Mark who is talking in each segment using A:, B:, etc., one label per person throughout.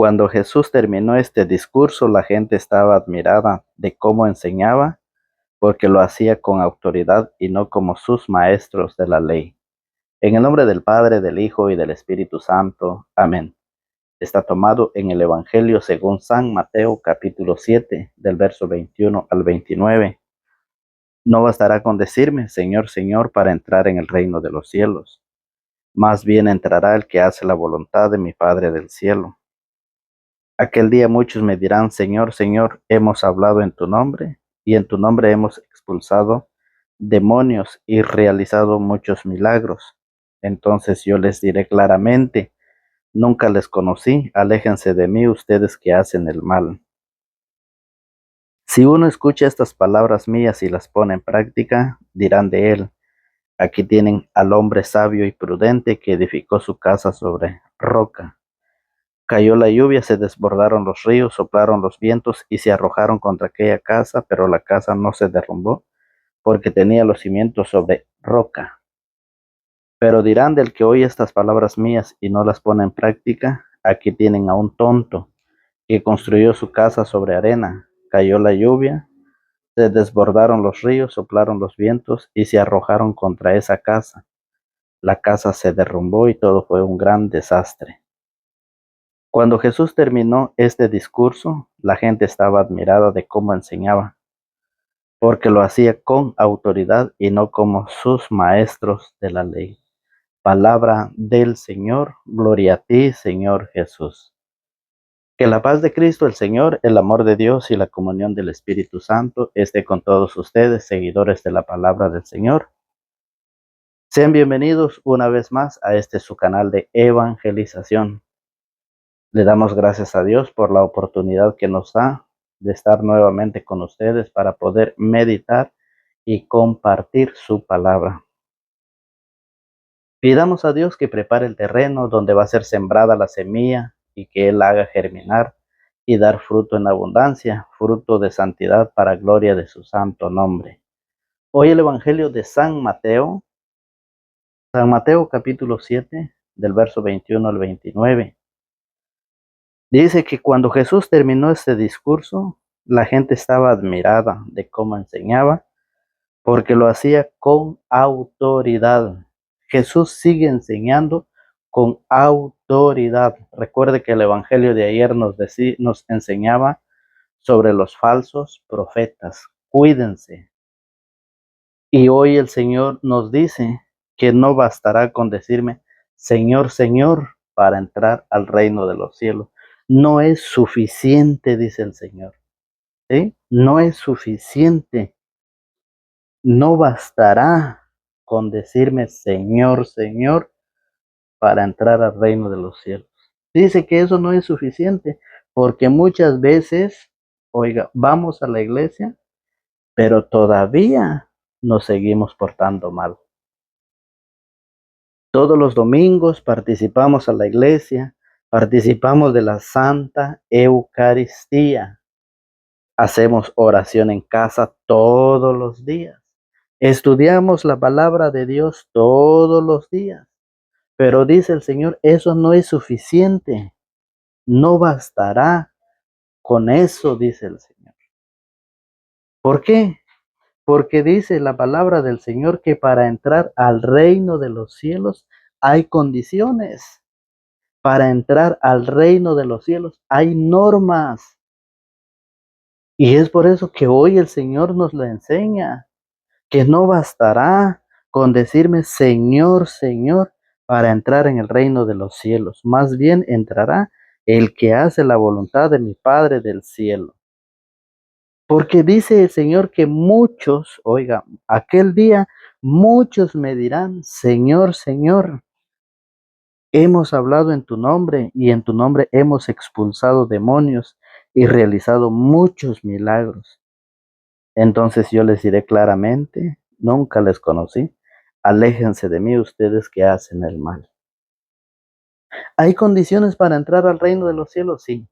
A: Cuando Jesús terminó este discurso, la gente estaba admirada de cómo enseñaba, porque lo hacía con autoridad y no como sus maestros de la ley. En el nombre del Padre, del Hijo y del Espíritu Santo. Amén. Está tomado en el Evangelio según San Mateo, capítulo 7, del verso 21 al 29. No bastará con decirme, Señor, Señor, para entrar en el reino de los cielos. Más bien entrará el que hace la voluntad de mi Padre del cielo. Aquel día muchos me dirán, Señor, Señor, hemos hablado en tu nombre, y en tu nombre hemos expulsado demonios y realizado muchos milagros. Entonces yo les diré claramente, nunca les conocí, aléjense de mí ustedes que hacen el mal. Si uno escucha estas palabras mías y las pone en práctica, dirán de él, aquí tienen al hombre sabio y prudente que edificó su casa sobre roca. Cayó la lluvia, se desbordaron los ríos, soplaron los vientos y se arrojaron contra aquella casa, pero la casa no se derrumbó, porque tenía los cimientos sobre roca. Pero dirán del que oye estas palabras mías y no las pone en práctica, aquí tienen a un tonto, que construyó su casa sobre arena. Cayó la lluvia, se desbordaron los ríos, soplaron los vientos y se arrojaron contra esa casa. La casa se derrumbó y todo fue un gran desastre. Cuando Jesús terminó este discurso, la gente estaba admirada de cómo enseñaba, porque lo hacía con autoridad y no como sus maestros de la ley. Palabra del Señor, gloria a ti, Señor Jesús. Que la paz de Cristo el Señor, el amor de Dios y la comunión del Espíritu Santo esté con todos ustedes, seguidores de la palabra del Señor. Sean bienvenidos una vez más a su canal de evangelización. Le damos gracias a Dios por la oportunidad que nos da de estar nuevamente con ustedes para poder meditar y compartir su palabra. Pidamos a Dios que prepare el terreno donde va a ser sembrada la semilla y que Él haga germinar y dar fruto en abundancia, fruto de santidad para gloria de su santo nombre. Hoy el Evangelio de San Mateo capítulo 7, del verso 21 al 29. Dice que cuando Jesús terminó este discurso, la gente estaba admirada de cómo enseñaba, porque lo hacía con autoridad. Jesús sigue enseñando con autoridad. Recuerde que el Evangelio de ayer nos enseñaba sobre los falsos profetas. Cuídense. Y hoy el Señor nos dice que no bastará con decirme, Señor, Señor, para entrar al reino de los cielos. No es suficiente, dice el Señor. ¿Sí? No es suficiente. No bastará con decirme Señor, Señor, para entrar al reino de los cielos. Dice que eso no es suficiente, porque muchas veces, oiga, vamos a la iglesia, pero todavía nos seguimos portando mal. Todos los domingos participamos a la iglesia, participamos de la Santa Eucaristía. Hacemos oración en casa todos los días. Estudiamos la palabra de Dios todos los días. Pero dice el Señor, eso no es suficiente. No bastará con eso, dice el Señor. ¿Por qué? Porque dice la palabra del Señor que para entrar al reino de los cielos hay condiciones. Para entrar al reino de los cielos hay normas. Y es por eso que hoy el Señor nos la enseña, que no bastará con decirme Señor, Señor, para entrar en el reino de los cielos. Más bien entrará el que hace la voluntad de mi Padre del cielo. Porque dice el Señor que muchos, oiga, aquel día muchos me dirán, Señor, Señor, hemos hablado en tu nombre y en tu nombre hemos expulsado demonios y realizado muchos milagros. Entonces yo les diré claramente, nunca les conocí, aléjense de mí ustedes que hacen el mal. ¿Hay condiciones para entrar al reino de los cielos? Sí.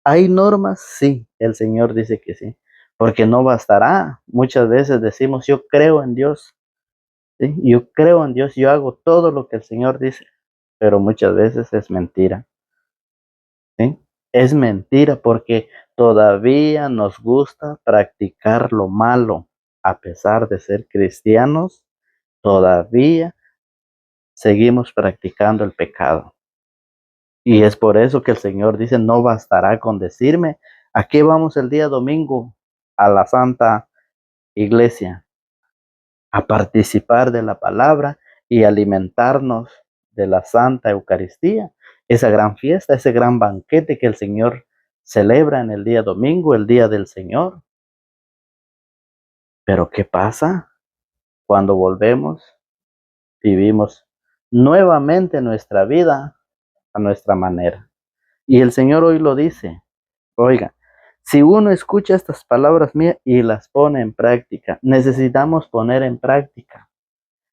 A: ¿Hay normas? Sí, el Señor dice que sí, porque no bastará. Muchas veces decimos, yo creo en Dios, ¿sí? Yo creo en Dios, yo hago todo lo que el Señor dice, pero muchas veces es mentira, ¿sí? Es mentira porque todavía nos gusta practicar lo malo. A pesar de ser cristianos, todavía seguimos practicando el pecado. Y es por eso que el Señor dice, no bastará con decirme, ¿a qué vamos el día domingo? A la Santa Iglesia, a participar de la palabra y alimentarnos de la Santa Eucaristía, esa gran fiesta, ese gran banquete que el Señor celebra en el día domingo, el día del Señor. Pero ¿qué pasa? Cuando volvemos, vivimos nuevamente nuestra vida a nuestra manera. Y el Señor hoy lo dice, oiga, si uno escucha estas palabras mías y las pone en práctica, necesitamos poner en práctica.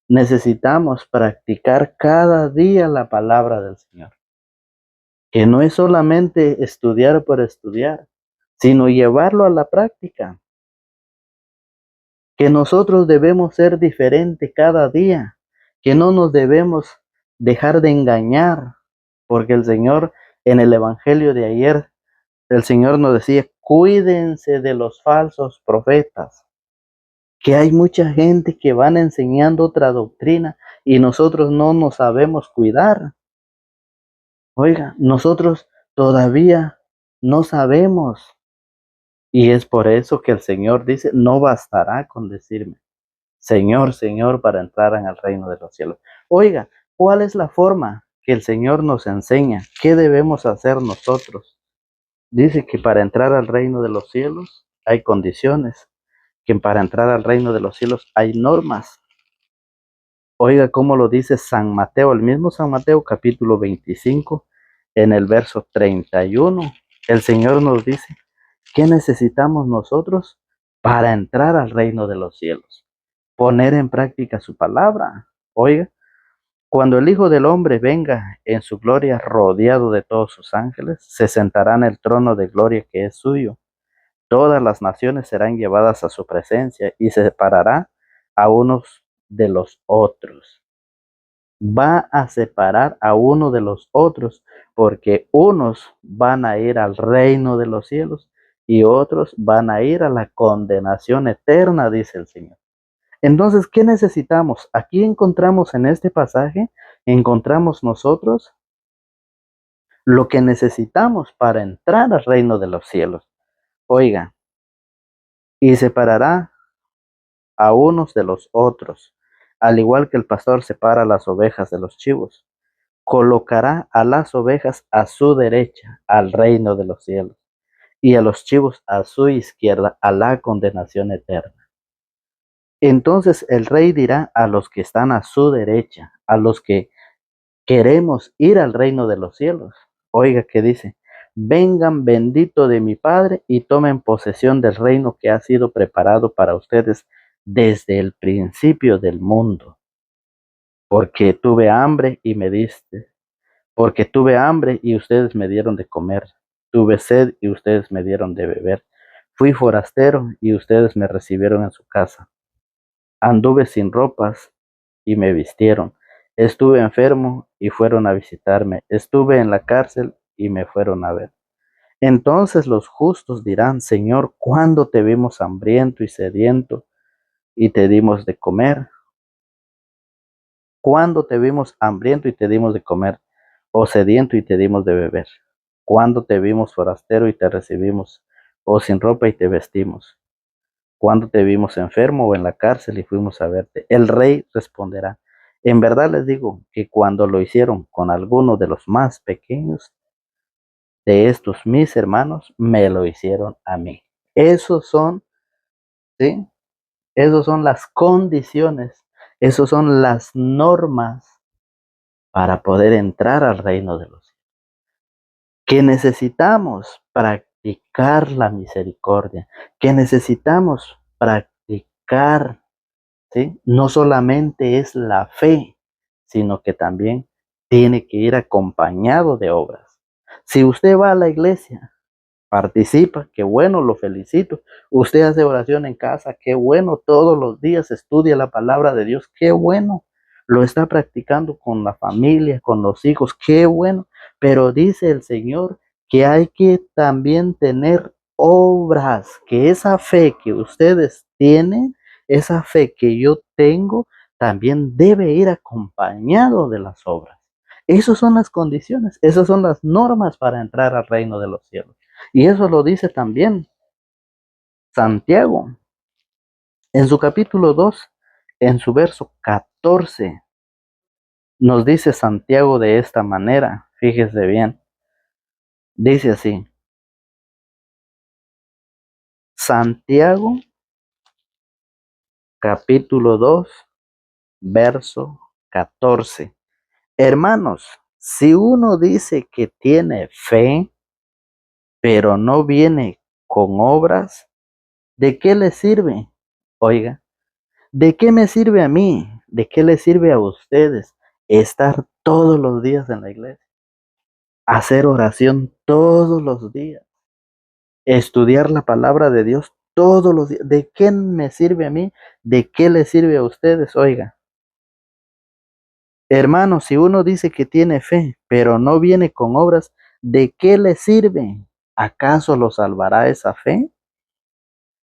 A: Necesitamos practicar cada día la palabra del Señor, que no es solamente estudiar por estudiar, sino llevarlo a la práctica, que nosotros debemos ser diferentes cada día, que no nos debemos dejar de engañar, porque el Señor en el Evangelio de ayer, el Señor nos decía, cuídense de los falsos profetas, que hay mucha gente que van enseñando otra doctrina y nosotros no nos sabemos cuidar. Oiga, nosotros todavía no sabemos. Y es por eso que el Señor dice, no bastará con decirme, Señor, Señor, para entrar en el reino de los cielos. Oiga, ¿cuál es la forma que el Señor nos enseña? ¿Qué debemos hacer nosotros? Dice que para entrar al reino de los cielos hay condiciones, que para entrar al reino de los cielos hay normas. Oiga cómo lo dice San Mateo, el mismo San Mateo, capítulo 25, en el verso 31. El Señor nos dice, ¿qué necesitamos nosotros para entrar al reino de los cielos? Poner en práctica su palabra. Oiga, cuando el Hijo del Hombre venga en su gloria rodeado de todos sus ángeles, se sentará en el trono de gloria que es suyo. Todas las naciones serán llevadas a su presencia y se separará a unos de los otros. Va a separar a uno de los otros, porque unos van a ir al reino de los cielos y otros van a ir a la condenación eterna, dice el Señor. Entonces, ¿qué necesitamos? Aquí encontramos en este pasaje, encontramos nosotros lo que necesitamos para entrar al reino de los cielos. Oiga, y separará a unos de los otros, al igual que el pastor separa las ovejas de los chivos. Colocará a las ovejas a su derecha, al reino de los cielos, y a los chivos a su izquierda, a la condenación eterna. Entonces el rey dirá a los que están a su derecha, a los que queremos ir al reino de los cielos. Oiga que dice, vengan bendito de mi Padre y tomen posesión del reino que ha sido preparado para ustedes desde el principio del mundo. Porque tuve hambre y me diste, porque tuve hambre y ustedes me dieron de comer, tuve sed y ustedes me dieron de beber, fui forastero y ustedes me recibieron en su casa, anduve sin ropas y me vistieron, estuve enfermo y fueron a visitarme, estuve en la cárcel y me fueron a ver. Entonces los justos dirán, Señor, ¿cuándo te vimos hambriento y sediento y te dimos de comer? ¿Cuándo te vimos hambriento y te dimos de comer? ¿O sediento y te dimos de beber? ¿Cuándo te vimos forastero y te recibimos? ¿O sin ropa y te vestimos? ¿Cuándo te vimos enfermo o en la cárcel y fuimos a verte? El rey responderá, en verdad les digo que cuando lo hicieron con alguno de los más pequeños de estos mis hermanos, me lo hicieron a mí. Esos son, ¿sí? Esos son las condiciones, esos son las normas para poder entrar al reino de los cielos. Que necesitamos practicar la misericordia, que necesitamos practicar, ¿sí? No solamente es la fe, sino que también tiene que ir acompañado de obras. Si usted va a la iglesia, participa, qué bueno, lo felicito. Usted hace oración en casa, qué bueno, todos los días estudia la palabra de Dios, qué bueno. Lo está practicando con la familia, con los hijos, qué bueno. Pero dice el Señor que hay que también tener obras, que esa fe que ustedes tienen, esa fe que yo tengo, también debe ir acompañado de las obras. Esas son las condiciones, esas son las normas para entrar al reino de los cielos. Y eso lo dice también Santiago en su capítulo 2, en su verso 14. Nos dice Santiago de esta manera, fíjese bien, dice así, Santiago capítulo 2, verso 14. Hermanos, si uno dice que tiene fe, pero no viene con obras, ¿de qué le sirve? Oiga, ¿de qué me sirve a mí? ¿De qué le sirve a ustedes estar todos los días en la iglesia? Hacer oración todos los días, estudiar la palabra de Dios todos los días. ¿De qué me sirve a mí? ¿De qué le sirve a ustedes? Oiga, hermanos, si uno dice que tiene fe, pero no viene con obras, ¿de qué le sirve? ¿Acaso lo salvará esa fe?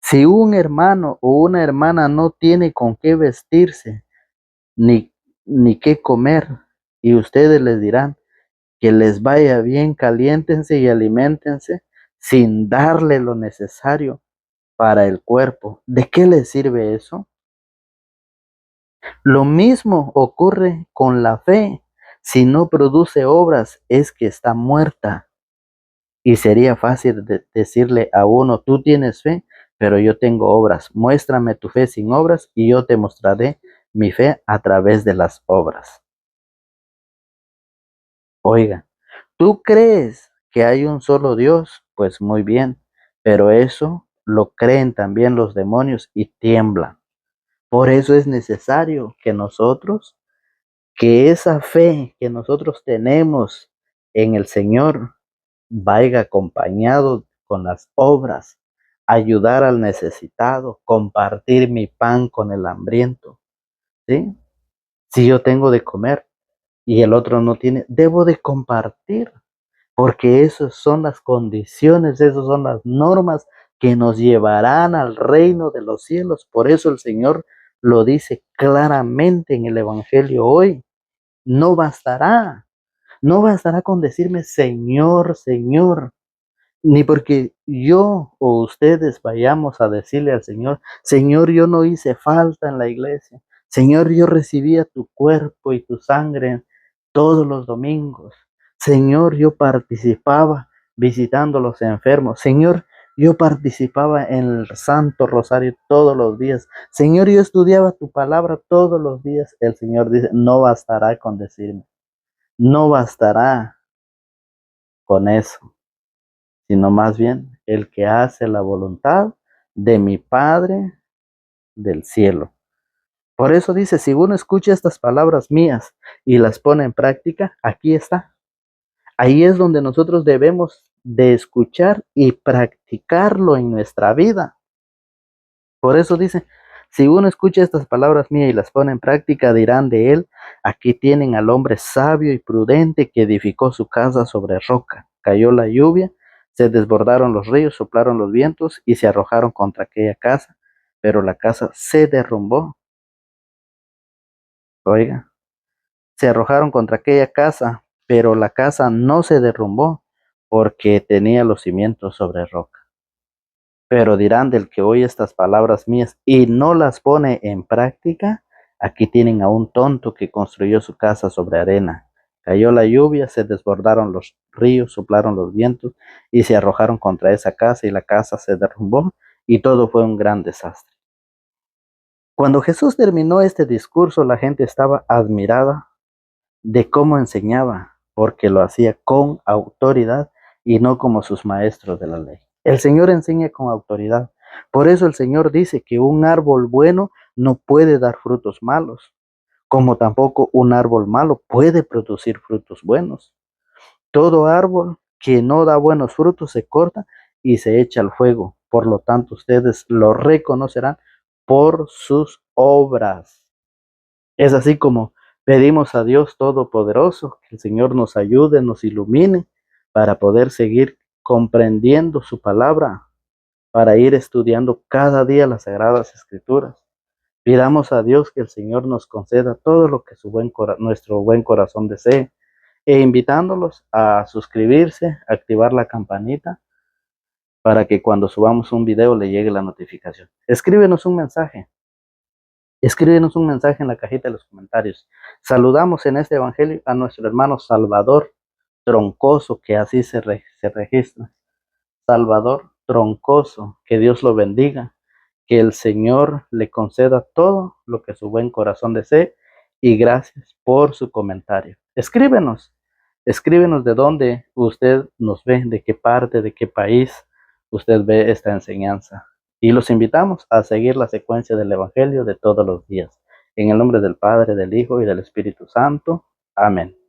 A: Si un hermano o una hermana no tiene con qué vestirse, ni, ni qué comer, y ustedes les dirán que les vaya bien, caliéntense y aliméntense sin darle lo necesario para el cuerpo. ¿De qué les sirve eso? Lo mismo ocurre con la fe. Si no produce obras, es que está muerta. Y sería fácil decirle a uno, tú tienes fe, pero yo tengo obras. Muéstrame tu fe sin obras y yo te mostraré mi fe a través de las obras. Oiga, ¿tú crees que hay un solo Dios? Pues muy bien, pero eso lo creen también los demonios y tiemblan. Por eso es necesario que nosotros, que esa fe que nosotros tenemos en el Señor vaya acompañado con las obras, ayudar al necesitado, compartir mi pan con el hambriento, ¿sí? Si yo tengo de comer y el otro no tiene, debo de compartir, porque esas son las condiciones, esas son las normas que nos llevarán al reino de los cielos. Por eso el Señor lo dice claramente en el Evangelio hoy. No bastará, no bastará con decirme Señor, Señor, ni porque yo o ustedes vayamos a decirle al Señor, Señor, yo no hice falta en la iglesia. Señor, yo recibía tu cuerpo y tu sangre todos los domingos. Señor, yo participaba visitando a los enfermos. Señor, yo participaba en el Santo Rosario todos los días. Señor, yo estudiaba tu palabra todos los días. El Señor dice, no bastará con decirme, no bastará con eso, sino más bien el que hace la voluntad de mi Padre del cielo. Por eso dice, si uno escucha estas palabras mías y las pone en práctica, aquí está. Ahí es donde nosotros debemos de escuchar y practicarlo en nuestra vida. Por eso dice, si uno escucha estas palabras mías y las pone en práctica, dirán de él, aquí tienen al hombre sabio y prudente que edificó su casa sobre roca. Cayó la lluvia, se desbordaron los ríos, soplaron los vientos y se arrojaron contra aquella casa, pero la casa se derrumbó. Oiga, se arrojaron contra aquella casa, pero la casa no se derrumbó porque tenía los cimientos sobre roca. Pero dirán del que oye estas palabras mías y no las pone en práctica, aquí tienen a un tonto que construyó su casa sobre arena. Cayó la lluvia, se desbordaron los ríos, soplaron los vientos y se arrojaron contra esa casa y la casa se derrumbó y todo fue un gran desastre. Cuando Jesús terminó este discurso, la gente estaba admirada de cómo enseñaba, porque lo hacía con autoridad y no como sus maestros de la ley. El Señor enseña con autoridad. Por eso el Señor dice que un árbol bueno no puede dar frutos malos, como tampoco un árbol malo puede producir frutos buenos. Todo árbol que no da buenos frutos se corta y se echa al fuego. Por lo tanto, ustedes lo reconocerán por sus obras. Es así como pedimos a Dios Todopoderoso que el Señor nos ayude, nos ilumine para poder seguir comprendiendo su palabra, para ir estudiando cada día las Sagradas Escrituras. Pidamos a Dios que el Señor nos conceda todo lo que nuestro buen corazón desee, e invitándolos a suscribirse, activar la campanita, para que cuando subamos un video le llegue la notificación. Escríbenos un mensaje en la cajita de los comentarios. Saludamos en este evangelio a nuestro hermano Salvador Troncoso, que así se registra. Salvador Troncoso, que Dios lo bendiga, que el Señor le conceda todo lo que su buen corazón desee, y gracias por su comentario. Escríbenos de dónde usted nos ve, de qué parte, de qué país usted ve esta enseñanza. Y los invitamos a seguir la secuencia del Evangelio de todos los días. En el nombre del Padre, del Hijo y del Espíritu Santo. Amén.